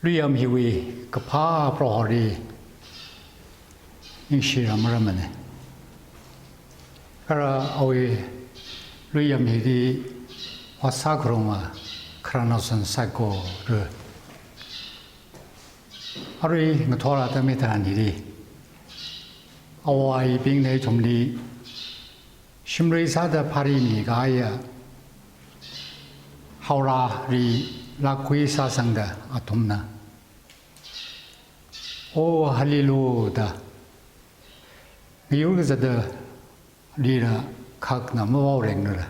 리엄 히위 그파 프로리 인시람라마네 그라 어이 리엄 히디 와사그로마 크라노선 사고르 하루이 돌아다 메타한 일이 아와이 빙내 좀리 심리사다 파리미가야 하우라리 라쿠이사상다 아톰나 오 할리루다 미울자다 리라 각나 모랭느라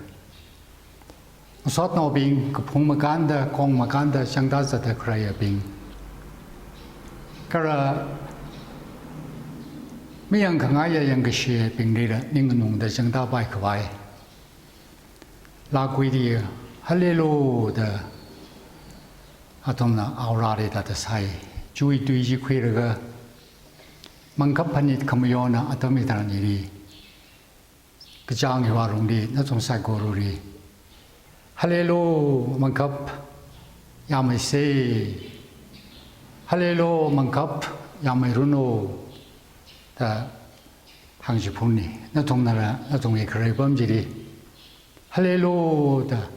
솥노빙 그 풍마간다 공마간다 상다자다 크라야빙 그라 미양 강아야 양것이 빙리라 닝농다 정다바이 그와이 라쿠이디 할렐루다 아톰나 아우라리다다 사이 주의 두이지 쾌르가 망갑하니 카무요나 아톰이다는 일이 그 장이 와롱리 나좀 사고루리 할렐루 망갑 야마이세 할렐루 망갑 야마이루노 다 항시 분니 나 동나라 나 동에 그래 범질이 할렐루다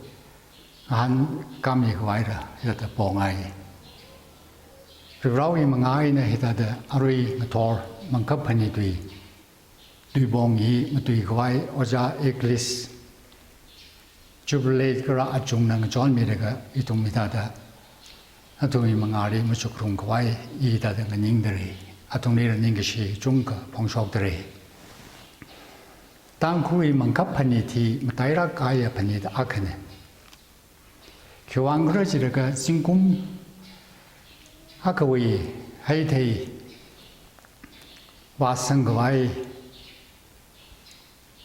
한 감이 그 와이라 이렇다 봉아이 그라우이 망아이나 히다다 아루이 돌 망갑하니 뒤 봉이 뒤 그 와이 오자 에클리스 주블레이 그라 아중낭 존미레가 이동미다다 아동이 망아리 무척그런 그 와이 이다다 닝들이 아동리는 닝것이 중가 봉속들이 땅구이 망갑하니 티 마타이라 가야 파니다 아크네 교황 그러지르가 진금 아까위 하이테이 와성과이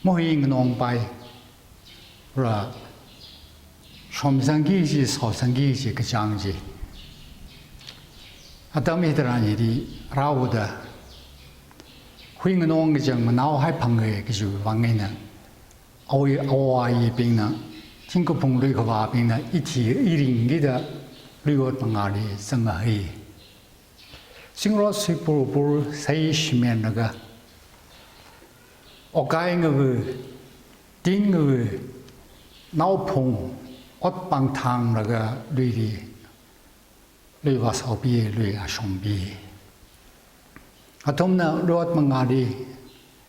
모잉 농바이 라 솜상기지 소상기지 그 장지 아담이들한 일이 라우다 휘응농 정 나오 하이팡의 그주 왕에는 어이 어와이 빙나 팅크풍 루이가 빙나 이티 이링기다 루이고 방아리 성아이 싱로스 부르 사이시면나가 오가잉의 딩의 나오풍 옷방탕나가 루이와 사비에 루이가 som비 아톰나 루엇 방아리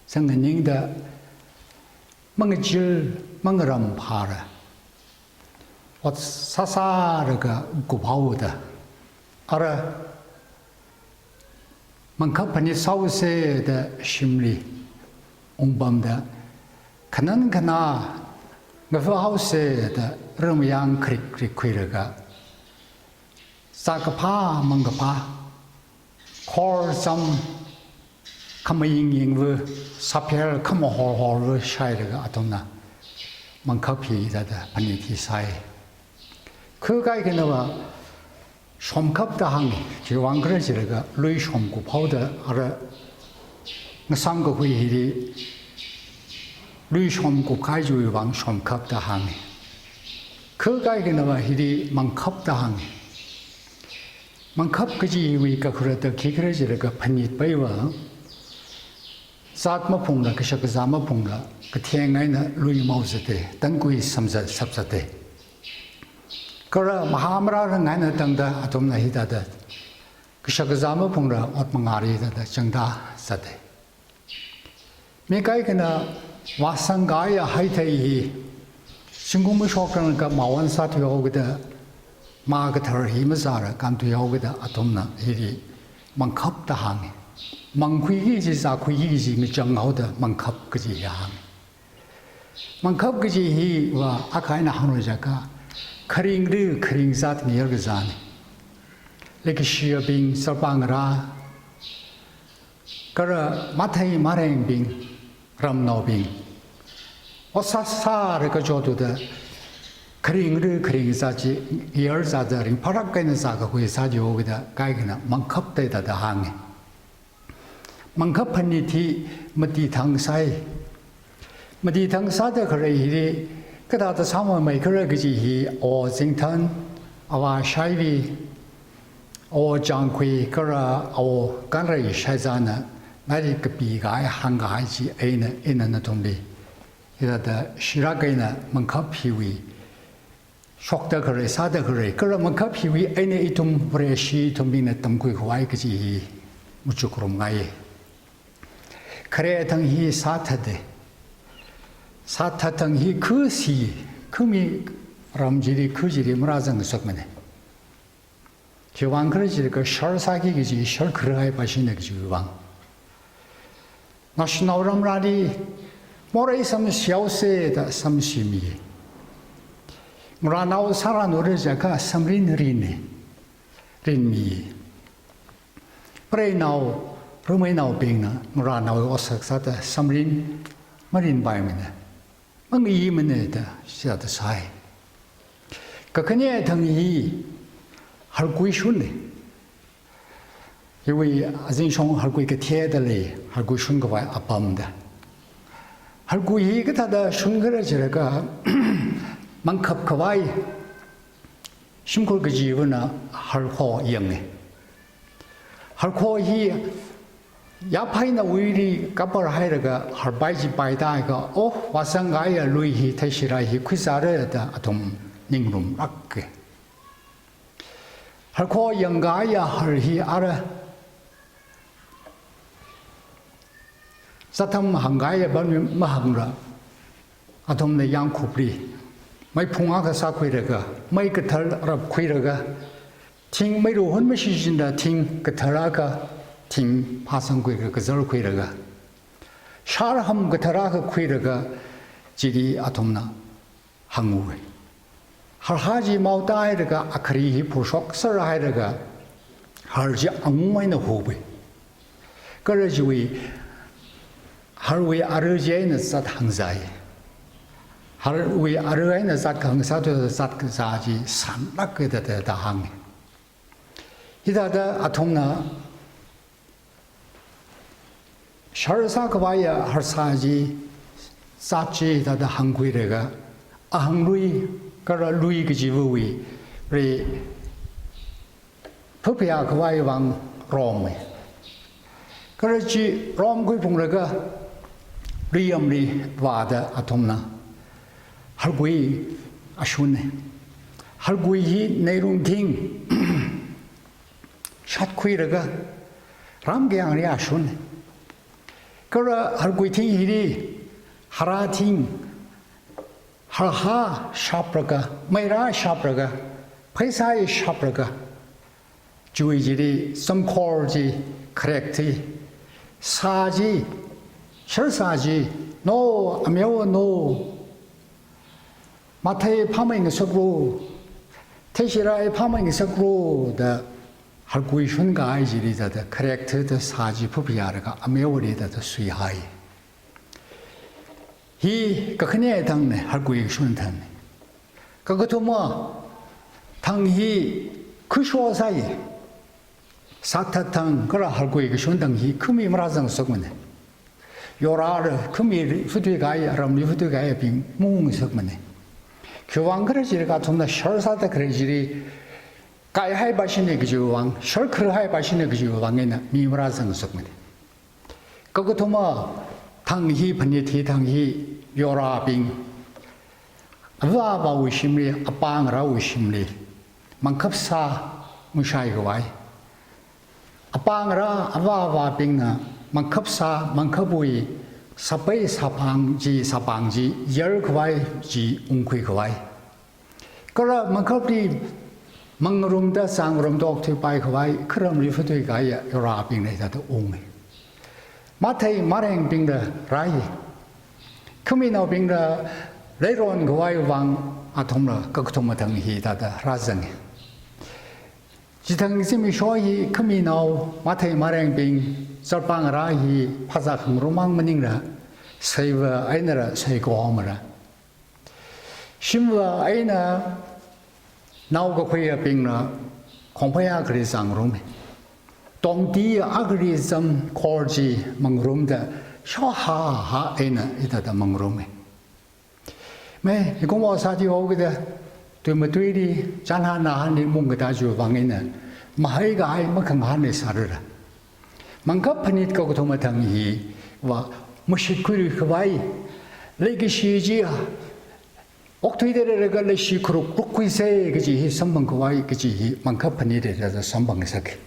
성은닝다 망질 망람 파라 옷 사사르가 구바우다 알아 망카파니 사우세다 심리 옹밤다 가난가나 가파우세다 르무양 크릭크리크이르가 사카파 망가파 콜섬 카마잉잉브 사펠 카모홀홀 샤이르가 아톰나 망카피이다다 파니티 사이 그가 이게 너와 솜컵다 항이 지왕 그러지르가 루이 솜구 파우다 알아 상거 회의리 루이 솜구 가지의 왕 솜컵다 항이 그가 이게 너와 히리 망컵다 항이 망컵 그지 위가 그러다 기그러지르가 파니 빠이와 사트마 풍라 그셔그 자마 풍라 그 태행아이나 루이 마우스데 땅구이 삼사 삽사데 그라 마하마라는 아이나 땅다 아톰나 히다다 그셔그 자마 풍라 옷망아리다다 정다 사데 미가이그나 와상가야 하이테이 신공무 쇼크는가 마원사트 요거다 마가터 히마사라 간투 요거다 아톰나 히리 망컵다 항이 망퀴기지 사퀴기지 미정하다 망컵 그지 양 망컵 그지 와 아카이나 하노자가 커링르 커링사트 니얼그자니 레키시어빙 설방라 그라 마타이 마랭빙 람노빙 오사사르가 조도다 커링르 커링사지 이얼사자링 파락가는 사가 고이 사지 오기다 가이기나 망컵대다다 항에 망카파니 티 마티 탕사이 마티 탕사다 그래 이리 그다다 사모 메이커 그지 히 워싱턴 아와 샤이비 我将会个了我刚才晒着呢，那里个比个汉个还是呢那东西，伊拉的希腊个呢门口皮位，说的个嘞，啥的个嘞，个了门口皮位呢一种不认识同边的东归坏个是不足够么个，可是等于啥他的，啥他等于可惜，可没ramjiri kujiri murazang sokmane kiwan kujiri ka shar saki kiji shar krai pasine kiji wang national ramradi morai sam siause da samsimi muranau sara noreja ka samrin rine rinmi preinau rumainau bingna muranau osaksa da samrin marin baimene mangi mene da sia da sai 그 그녀의 등이 할구 순네 이위 아진송 할구 이게 티에들이 할구 순거 봐 아빠입니다 할구 이게 다다 순거를 저래가 만컵 그와이 심골 그 지구나 할호 영네 할호 이 야파이나 우일이 까벌 하이르가 할바이지 바이다가 오 와상가야 루이히 태시라히 퀴사르다 아톰 닝룸 악게 할코 영가야 할히 알아 사탐 한가야 번미 마항라 아톰네 양쿠브리 마이 풍아가 사퀴르가 마이 그털 랍 퀴르가 팅 마이로 혼메시진다 팅 그털아가 팅 파상퀴르가 그절 퀴르가 샤르함 그털아가 퀴르가 지리 아톰나 항우에 할하지 마우다이르가 아크리히 부속 설하이르가 할지 앙마이나 호베 그러지위 할위 아르제는 삿 항사이 할위 아르에는 삿 강사도 삿 그사지 산락게다 항 이다다 아통나 샤르사그바야 할사지 삿지 다다 항구이레가 아항루이 그러 루이 그 지부위 우리 퍼피아 그와이 왕 롬에 그렇지 롬 그 봉래가 리엄리 와다 아톰나 할구이 아슈네 할구이 내룽팅 샷쿠이르가 람게앙리 아슈네 그러 할구이 팅이리 하라팅 할하 샤프라가 메라 샤프라가 페사이 샤프라가 주의질이 섬콜지 크렉티 사지 셜사지 노 아메오 노 마타의 파마잉 석루 테시라의 파마잉 석루다 할구이 슌가 아이지리다다 크렉트다 사지 푸비아르가 아메오리다다 수이하이 이 그녀의 당내 할구이 슌탄네 그것도 뭐 당히 그 쇼사이 사타탕 그라 할구이 슌당히 금이 말하상 속문에 요라르 금이 후드가이 아람리 후드가이 빙 뭉 속문에 교황 그러지가 좀더 셜사다 그러지리 가이하이 바시네 그 교황 셜크르하이 바시네 그 교황에는 미말하상 속문에 그것도 뭐 당히 번예티 당히 요라빙 아바바 우심리 아빵라 우심리 만컵사 무샤이고와이 아빵라 아바바 빙나 만컵사 만컵부이 사베이 사방지 사방지 열고와이 지 웅퀴고와이 그러 만컵리 망rum다 상rum도 옥티바이고와이 그럼 리프드가야 요라빙네다도 웅메 마테이 마랭 빙다 라이 크미노 빙다 레론 그와이 왕 아톰라 그것도마 당히다다 라정에 지당심이 쇼이 크미노 마테이 마랭 빙 설방 라이 파사 흥로망 머닝라 세이버 아이나라 세이고오머라 심와 아이나 나오고 코야 빙나 공포야 그리상로메 동디 아그리즘 콜지 망룸다 쇼하하 에나 이다다 망룸에 매 이거 뭐 사지 오게다 되면 되리 잔하나 하니 뭔가 다주 방에는 마이가 아이 막강하네 사르라 망가 파닛 거고 도마탕이 와 무시쿠리 그바이 레기시지야 옥토이데레가 레시크로 꾹쿠이세 그지 선방 그바이 그지 망가 파닛에서 선방에서게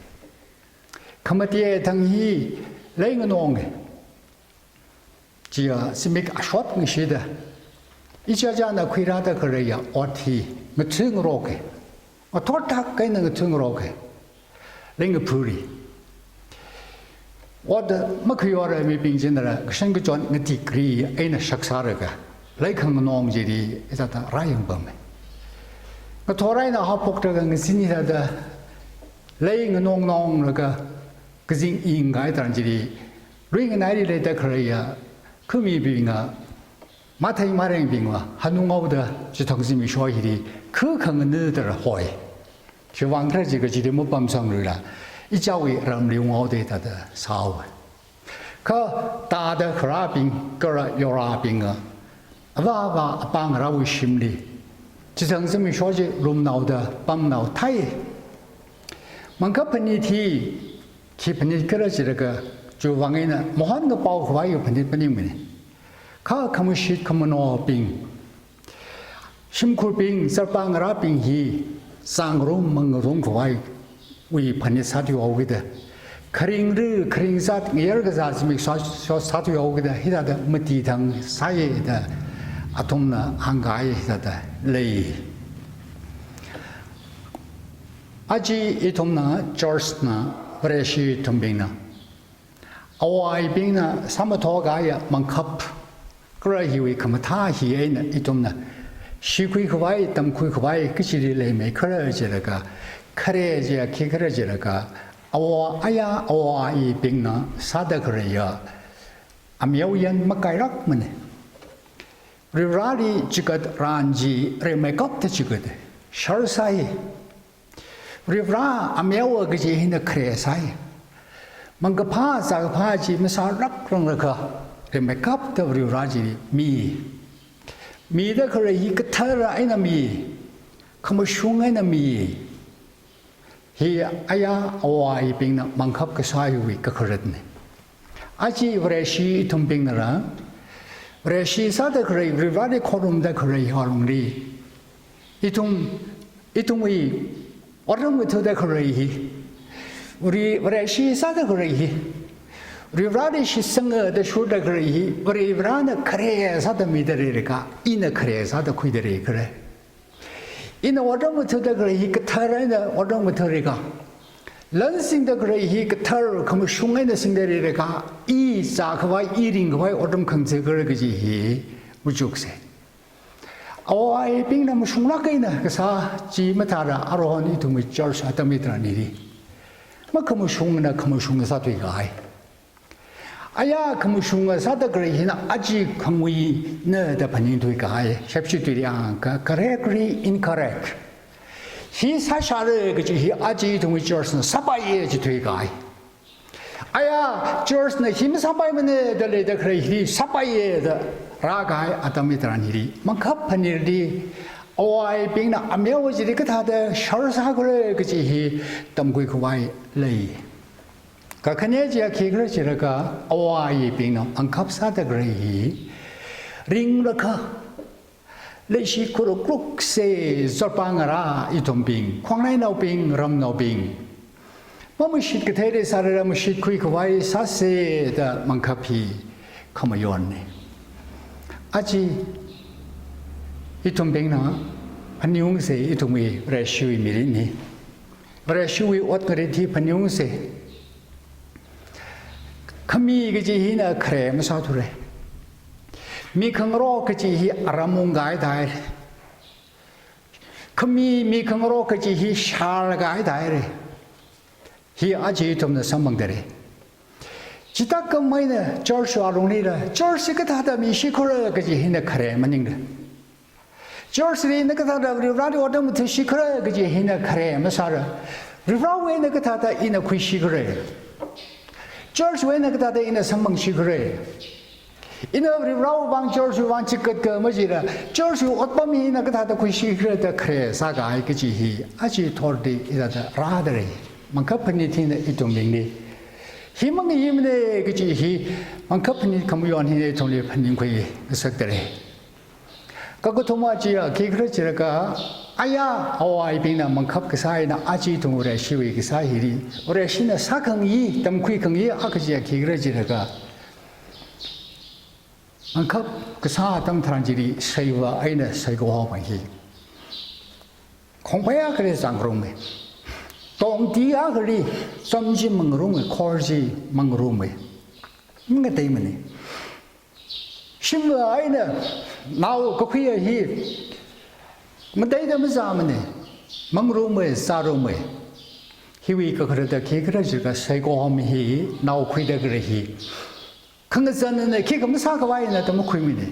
카마티에 당히 레잉노옹게 지야 스믹 아쇼트 미시다 이자자나 퀴라다 그래야 어티 무층으로게 어토탁 가는 거 층으로게 랭그 부리 어디 막히어라 미빙진라 그생그 전 디그리 에나 삭사르가 레이坑 농지리 이자다 라잉범에 그 도라이나 하폭다가 신이라다 레잉 농농르가 그진 인가이다는지리 링 나리레다 그래야 금이빙아 마타이 마랭빙아 한웅어보다 지통심이 쇼히리 그 강은 너들 호이 주왕트지 그 지리 못 밤성르라 이자위 람리웅어데다다 사워 그 다다 크라빙 거라 요라빙아 아바바 빵라우 심리 지성심이 쇼지 룸나오다 밤나오 타이 망카프니티 기분이 그러지르가 주왕에는 뭐하는 거 빠고 와요 번디번디문에 가 카무시 카무노빙 심쿨빙 설방라빙히 쌍룸 망rum 고와이 위 번디 사디오 오게다 카링르 카링삿 예르가자스믹 사디오 오게다 히다다 무티당 사이에다 아톰나 한가에 히다다 레이 아지 이톰나 조스나 브레시 톰빙나 아와이빙나 사마토가야 망캅 그러히위 그마타히에나 이tom나 시쿠이쿠바이 땀쿠이쿠바이 그시리레메 그러지라가 카레지야 키그러지라가 아와 아와이빙나 사다 그래야 아미오연 마카이락문에 리라리 지갓 란지 레메캅트 지갓 샤르사이 리브라 아미오와 그지 히나 크레사이 망가파 사가파지 미사락랑라가 레메캅 더브리 라지 미다 그래 이 끝하라 아이나 미 커머슝아이나 미 히 아야 아와이 빙나 망캅 그 사유위 그 그랬네 아지 브레시 톰빙나라 브레시 사다 그래 리바리 코룸다 그래 하롱리 이통이 어른부터다 그래 우리 브레시 사다 그래 리브라리 시성어의 쇼다 그래 리브라는 그래 사다 미더리가 이는 그래 사다 kuid더리 그래 이는 어른부터다 그래 그 타라는 어른부터리가 런싱다 그래 그 타를 그럼 슝에는 생들이가 이 사그와 이링과 어른 컨세 그래 그지 무죽세 아와이 빙나무 슝락이나 그사 지마타라 아로니 두미 절사 담이더니 뭐 그럼 슝나 그럼 슝나 사되가 아야 그무슝가 사다 그래 히나 아직 강위 너다 반인도이가 아예 샵시들이 안가 correctly incorrect 히 사샤르 그지 히 아직 동의 저스는 사바이에지 되가 아야 저스는 힘 사바이면에 들레다 그래 히 사바이에다 라가 아담이더란 일이 만카판 일이 오아이 빙나 아메오지리 그 다들 셔사 그래 그지 히 덤구이 그와이 레이 가카네지야 기그러지라가 아와이 빙나 안캅사다 그래히 링라카 레시쿠로 꾹세 zor방아라 이톰빙 콩라이나오빙 람나오빙 뭐무쉿 그 테레사르라 무쉿 쿠이 그와이 사세다 망카피 커머요네 아지 이톰빙나 판용세 이톰이 레슈이 미리니 레슈이 옷그레티 판용세 khami cái gì na khre mà sao thôi mi khang ro cái gì aramung gai dai khami mi khang ro cái gì shal gai dai hi aji tum na samang dare chita kam mai na chor sharung ni ra chor se ka ta mi shi khora cái gì na khre ma ning da chor se na ka ta ra ra ro dam thu shi khora cái gì na khre ma sa ra ra we na ka ta ina khu shi khora George when the data in a samang shigre. In a raw bang George want to get Majira. George what by me in a gata kushi the cre saga I get he. Aji told the rather. mankapanitine itomlingni himang yimne giji hi mankapanit kamuyon hine tomli panin koi sakdare kagotomajiya kigrachiraka aya awai bina mangkap kesai na aji tungure shiwi kesai hiri ore shina sakang yi tamkui kang yi akajiya kigrachiraka mangkap kesa tam tranjiri saiwa aina saigo hawangi kongpaya kare sangrome tong dia kali somji mangrome korji mangrome mga taimani shimwa aina nao kokuya hi madai da mazamane mangrome sarome hiwi ka kharada kigrachiraka saigo hom hi nao khuida gre hi 강가서는 기가 무사가 와이나 또 먹고이네.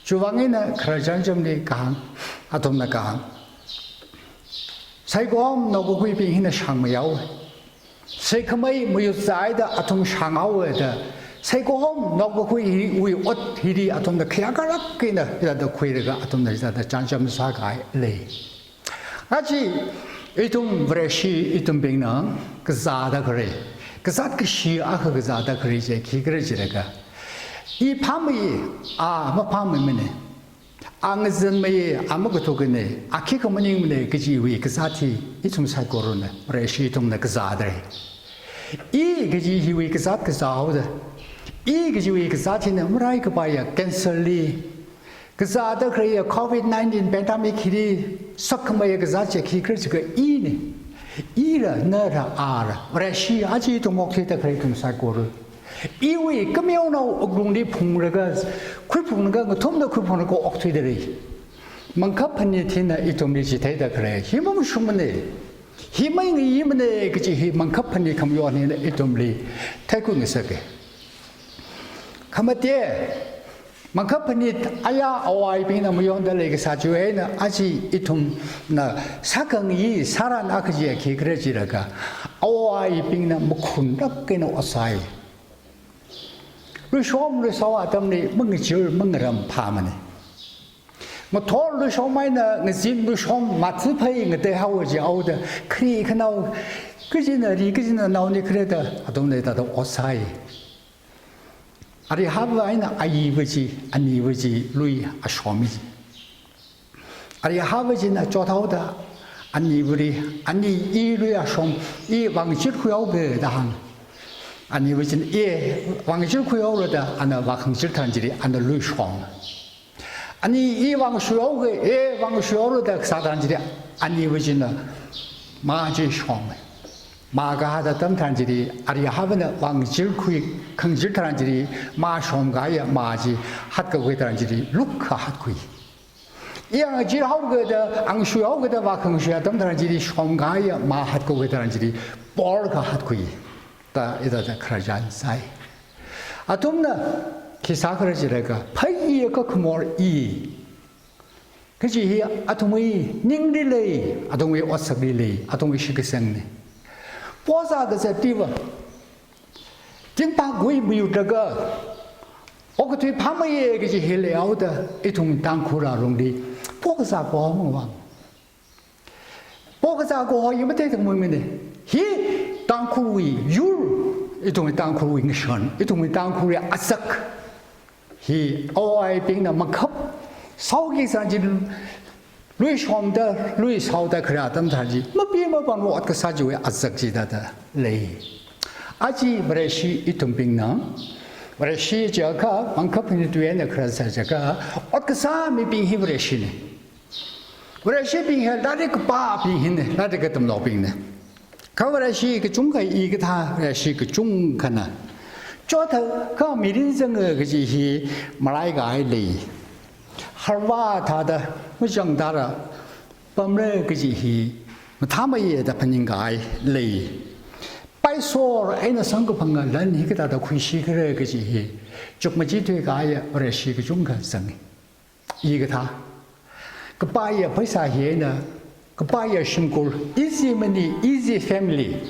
주방에는 그라장점리 강 아톰나 강. 사이고함 너고 구이빙히나 상마야오. 세크마이 무유사이다 아톰 상아오에다. 사이고함 너고 구이 우이 옷 히리 아톰나 키야가락기나 이라도 구이르가 아톰나 이라다 장점사가 레. 아지 이tum 브레시 이tum 빙나 그 자다 그래. 그사트 그시 아그 그자다 그리제 기그러지래가 이 밤이 뭐 밤이면에 앙즈메 아무것도 그네 아키코머닝네 그지 위 그사티 이좀 살고로네 브레시 좀네 그자들 이 그지 위 그자트 그자오다 이 그지 위 그자티는 뭐라이 그 봐야 캔슬리 그자다 그래야 코비드-19 팬데믹이 석메 그자체 기그러지가 이네 이라 너라 아라 브레시 아지도 목테다 그래도 사고를 이위 금요나 ogung리 풍르가 쿨풍르가 톰도 쿨풍르가 옥트이들이 만카판이 티나 이tom리지 대다 그래 힘은 shum네 힘이 이문에 그지 만카판이 감요하네 이tom리 태국에서게 가마데 만카판이 아야 어와이빙나 무용달레게 사주에는 아지 이tum 나 사강이 살아나그지에 기그러지라가 어와이빙나 무쿤락게는 어사이 루쇼므로 사와담니 멍지얼 멍람 파마네 뭐 돌로 쇼마이나 ng진 루쇼 마츠파이 ng데 하오지 아우데 크리 그나우 그지나 리그지나 나오니 그래도 아동네다도 어사이 아리 하브 아이나 아이버지 아니버지 루이 아쇼미지 아리 하버지나 쪼타오다 아니버리 아니 이루이 아쇼 이 왕실 후야오베다 아니버지는 예 왕실 후야오르다 아나 왕실 탄지리 아나 루이쇼 아니 이 왕수야오게 예 왕수야오르다 사단지리 아니버지나 마지 쇼 마가하다 덤탄지리 아리 하버는 왕질쿠이 긍질탄지리 마숑가야 마지 핫거고이탄지리 루카 핫쿠이 이양 질하우거다 앙슈하우거다 와긍슈야 덤탄지리 숑가야 마 핫거고이탄지리 볼가 핫쿠이 다 이다다 크라잔 사이 아톰나 기사그러지래가 파이에 거크몰 이 그지 아톰이 닝릴레이 아톰이 오삭릴레이 아톰이 시그생네 보사 그새 띠와 진파 구이 무유다가 어그뒤 밤에 그지 헬레아우다 이통 땅쿠라롱디 보사 고왕 보사 고 이모테 뭐면네 히 땅쿠위 율 이통 땅쿠위 션 이통 땅쿠리 아삭 히 오아이 빙나 막컵 사오기 산지를 루이숑다 루이사우다 그래야던 다지 뭐비뭐 뭐 어떻게 사지왜 아삭지다다 레이 아지 브레시 이tum빙나 브레시 저가 방컵이 되네 그래서 제가 어떻게 사미 빙히 브레시네 브레시 빙해 나리 그바 빙히네 나리 그좀 노빙네 가브레시 그 중가 이게 다 브레시 그 중가나 저다 그 미린성의 그지 말라이가 아이리 할와 다다 무정다라 범래 그지히 타마이에다 판인가이 레이 빠이소 아이나 성급한가 난 이게다다 쿠시 그래 그지히 쪽마지되가야 어레시 그 중간성 이게 다그 빠이야 벌사히에나 그 빠이야 심골 easy money easy family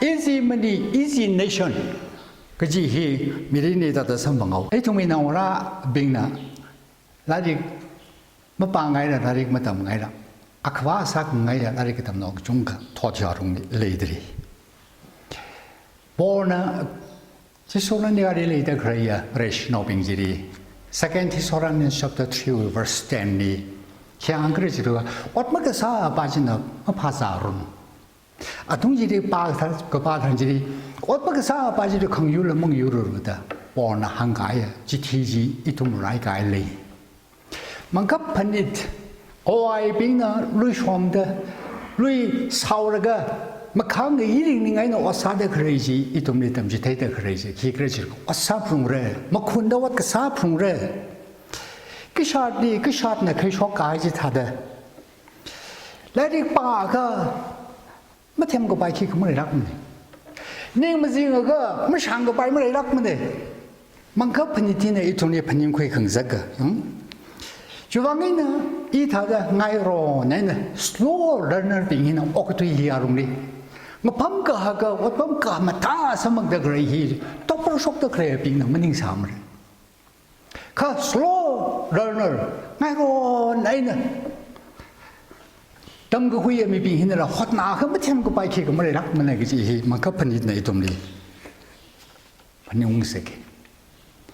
easy money easy nation 그지히 미리네다다 선방하고 이 통이 나오라 빙나 라직 뭐방가이라 라직 뭐담가이라 아크와 사금가이라 라직 담노 중가 토지하롱 레이들이 born 지소는 내가 릴레이다 그래야 레시노 빙지리 second 티소라는 chapter 3 verse 10니 그냥 그러지로 어떻게 사 빠지나 파사론 동지리 빠다 그 빠단지리 어떻게 사 빠지리 강유를 먹유르다 born 한가야 지티지 이tum라이 가일리 만갑 판닛 오아이 빙나 루이홈데 루이 사오르가 막강의 일링링아이는 어사데 그러지 이 동네 땀지 대대 그러지 기 그러지 어사풍래 막 군다 왔그 사풍래 그 샷이 그 샷나 그 쇼까지 타데 레디 빠가 마템 거 바이키 그 뭐래 락네 닝 무징어가 뭐 상거 바이 뭐래 락네 만가 판이티네 이 동네 판님 거의 긍자가 응 주방에는 이 다가 나이로 내는 슬로우 러너 빙이는 오크도 이해하롱리 뭐 밤가하가 어밤가 마다 삼먹다 그래 이 똑바로 속도 그래 빙는 뭐닝 삼을 그 슬로우 러너 나이로 내는 담그 후에 미 빙이느라 헛나 그 템 그 바이키 그 뭐래 락만 내기지 만가 판이네 이dom리 판용색이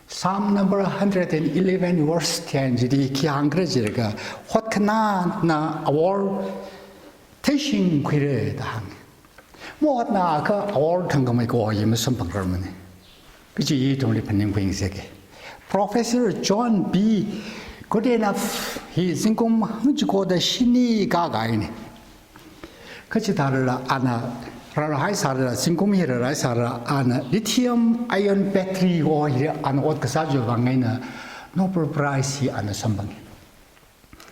Psalm number 111 verse 10 지리 기앙그러지가 헛나 나 award 태신 괴래다 뭐나 그 award 당금에 고이면 선방그러면 그지 이 동리 판님 고인세계 Professor John B. Good enough he 지금 한주고다 신이 가가이네 그지 달라 아나 라라하이 사라 싱고미라 라이 사라 아나 리튬 아이온 배터리 오일 아나 옷가사죠 방에나 노벨 프라이스 아나 선방에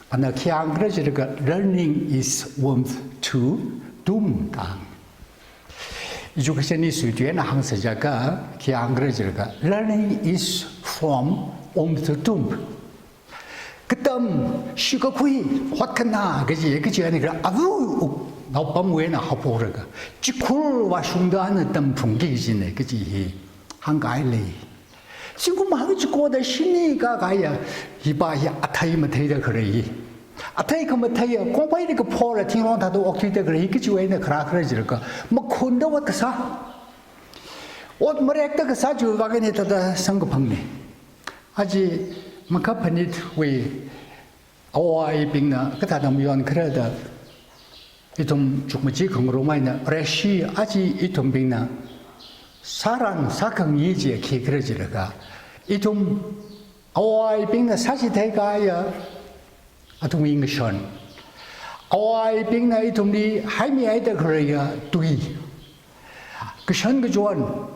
아나 키앙그레지가 learning is warmth to doom 당 이주가시니 수주에나 항사자가 키앙그레지가 learning is from warmth to doom 그다음 시거구이 확하나 그지 아니라 아우 나밤 외나 하보르가 지쿨와 흉다는 땀 풍기지네 그지 한가일리 지금 하지 고다 신이가 가야 이바이 아타이면 되다 그래 아타이 그면 타야 공파이리 그 포라 팅론다도 옥티다 그래 그지 왜나 그러지를까 뭐 콘다 왔다 옷 머리액다 그 사주 와게네다다 성급하네 아직 막카파니 왜 아와이 빙나 그다다 미원 그래다 이tum 죽무지 긍로마이나 레시 아지 이tum 빙나 사랑 사강 이지에 기그러지르가 이tum 아와이 빙나 사시 대가야 아tum 잉션 아와이 빙나 이tum리 하이미 아이다 그래야 두이 그션 그존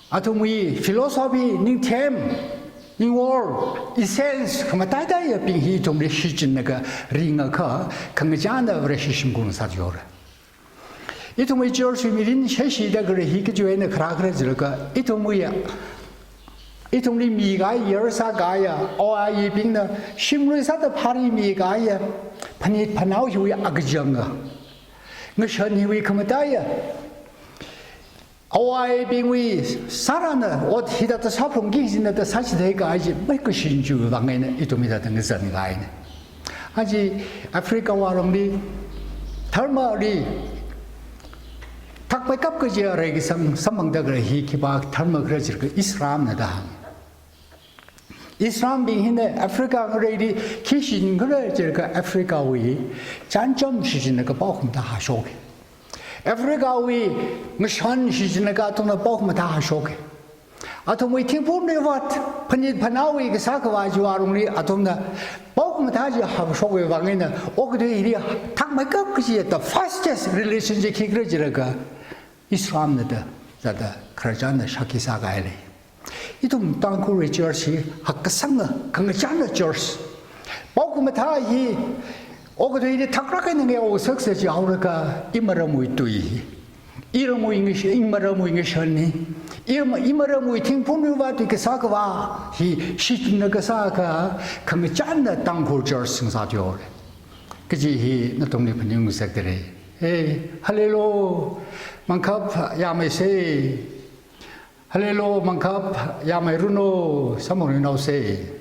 아tum이 필로소피 닝템 닝월 이센스 그만 다다야 빙히 좀 리시진 나가 링아가 강자나 브레시심군 사지오라 이tum이 저스 미린 셰시다 그래 히기조에는 그라그러지가 이tum이 미가 열사가야 오아이 빙나 심르사다 파리 미가야 파니 파나우히 아그정가 너션히위 그만 다야 아와이 빙위 사라는 옷 히다도 사풍 기진나도 사실 대가 아직 mấy 신주 방에는 이dom이다 등 것은 가이네 아직 아프리카 와롱리 털마리 탁백갑 그지어레기 삼망다 그래 히키바 털마 그러지 그 이슬람나다 이슬람 빙히네 아프리카 그래디 키신 그러지 그 아프리카 위 잔점 시진 그包括 다 하쇼게 아프리카위 무슨 시즌가 돈을 뽑으면 다 하쇼게 아톰이 팀분이 왔 판이 파나위 그 사과와지 와롱리 아톰나 뽑으면 다지 하쇼게 방에는 오그들 일이 탁마가 그지 the fastest relationship 그러지라가 이슬람나다 자다 그러잖아 샤키사가일이 이tum 땅고 리저시 학상가 강자나 저스 뽑으면 다이 오그도 이제 탁락해 있는 게 오석세지 아우르가 이마라무이 뚜이 이름이 인것이 이마라무이 인것이니 이마라무이 팅분을 봐도 그 사과와 이 시즌의 그 사과 그게 짠다 땅골절 승사죠 그지 이 노동리 분영색들이 에이 할렐루 만캅 야메세 할렐루 만캅 야메루노 사모니 나오세